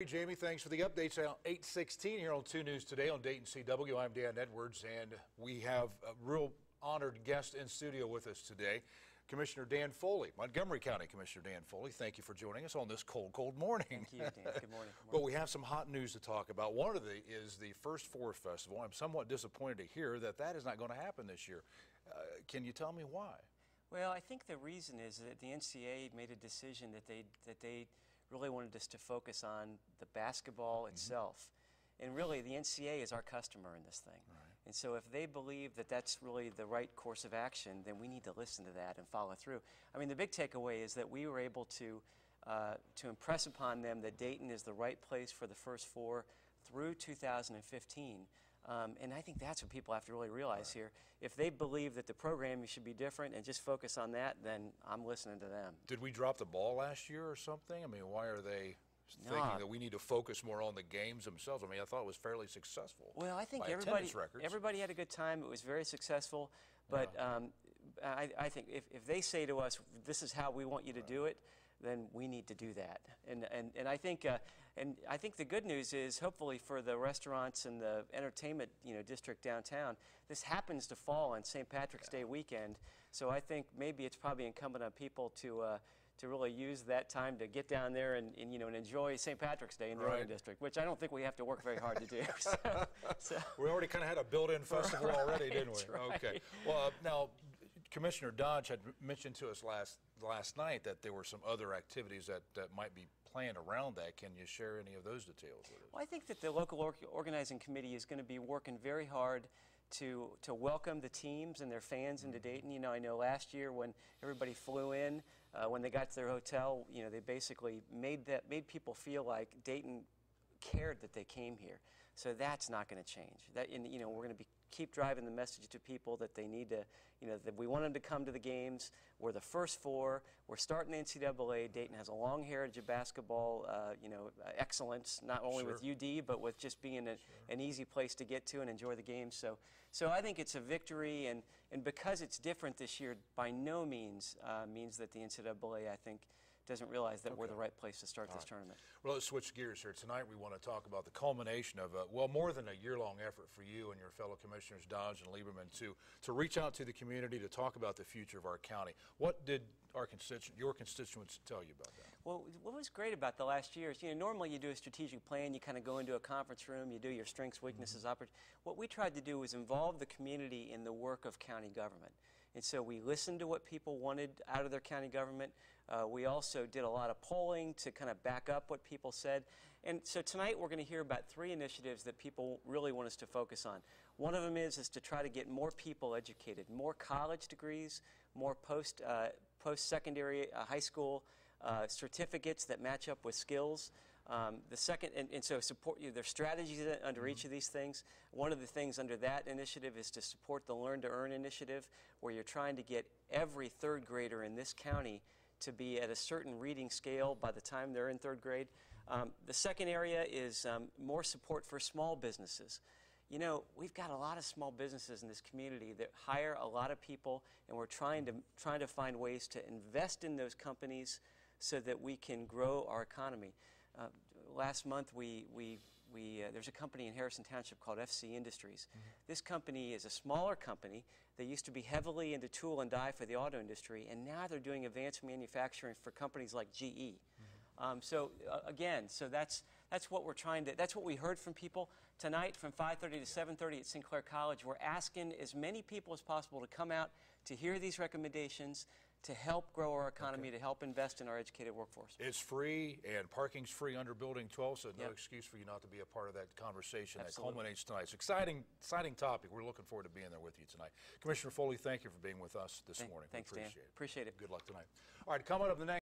Hey, Jamie, thanks for the updates. 8:16 here on 2 News Today on Dayton CW. I'm Dan Edwards, and we have a real honored guest in studio with us today, Commissioner Dan Foley, Montgomery County Commissioner Dan Foley. Thank you for joining us on this cold, cold morning. Thank you, Dan. Good morning. Good morning. But we have some hot news to talk about. One of the is the First Four Festival. I'm somewhat disappointed to hear that that is not going to happen this year. Can you tell me why? Well, I think the reason is that the NCAA made a decision that they really wanted us to focus on the basketball itself. And really, the NCAA is our customer in this thing. Right. And so if they believe that that's really the right course of action, then we need to listen to that and follow through. I mean, the big takeaway is that we were able to impress upon them that Dayton is the right place for the First Four through 2015. And I think that's what people have to really realize here. If they believe that the programming should be different and just focus on that, then I'm listening to them. Did we drop the ball last year or something? I mean, why are they thinking that we need to focus more on the games themselves? I mean, I thought it was fairly successful. Well, I think everybody had a good time. It was very successful. But I think if they say to us, this is how we want you to do it, then we need to do that. And I think the good news is, hopefully for the restaurants and the entertainment district downtown, this happens to fall on St. Patrick's Day weekend. So I think maybe it's probably incumbent on people to really use that time to get down there and enjoy St. Patrick's Day in the Northern District, which I don't think we have to work very hard to do. So we already kind of had a built-in festival already, didn't we? Right. Okay. Well, now Commissioner Dodge had mentioned to us last night that there were some other activities that might be planned around that. Can you share any of those details with us? Well, I think that the local organizing committee is going to be working very hard to welcome the teams and their fans into Dayton. I know last year when everybody flew in, when they got to their hotel, they basically made people feel like Dayton cared that they came here. So that's not going to change. We're going to keep driving the message to people that they need to, that we want them to come to the games. We're the First Four. We're starting the NCAA. Dayton has a long heritage of basketball, excellence, not only with UD, but with just being an easy place to get to and enjoy the games. So I think it's a victory, and because it's different this year, by no means means that the NCAA, I think, doesn't realize that we're the right place to start this tournament. Well, let's switch gears here. Tonight we want to talk about the culmination of, more than a year-long effort for you and your fellow commissioners, Dodge and Lieberman, to reach out to the community to talk about the future of our county. What did your constituents tell you about that? Well, what was great about the last year is, normally you do a strategic plan, you kind of go into a conference room, you do your strengths, weaknesses, What we tried to do was involve the community in the work of county government. And so we listened to what people wanted out of their county government. We also did a lot of polling to kind of back up what people said. And so tonight we're going to hear about 3 initiatives that people really want us to focus on. One of them is to try to get more people educated, more college degrees, more post-secondary high school certificates that match up with skills. The second, and so support there's strategies under each of these things. One of the things under that initiative is to support the Learn to Earn initiative, where you're trying to get every 3rd grader in this county to be at a certain reading scale by the time they're in 3rd grade. The second area is more support for small businesses. We've got a lot of small businesses in this community that hire a lot of people, and we're trying to find ways to invest in those companies so that we can grow our economy. Last month, there's a company in Harrison Township called FC Industries. This company is a smaller company. They used to be heavily into tool and die for the auto industry, and now they're doing advanced manufacturing for companies like GE. So that's what we're trying to. That's what we heard from people tonight from 5:30 to 7:30 at Sinclair College. We're asking as many people as possible to come out to hear these recommendations, to help grow our economy, to help invest in our educated workforce. It's free, and parking's free under Building 12, so no excuse for you not to be a part of that conversation that culminates tonight. It's an exciting topic. We're looking forward to being there with you tonight. Commissioner Foley, thank you for being with us this morning. Thanks, we appreciate Dan. it. Appreciate it. Good luck tonight. All right, coming up the next.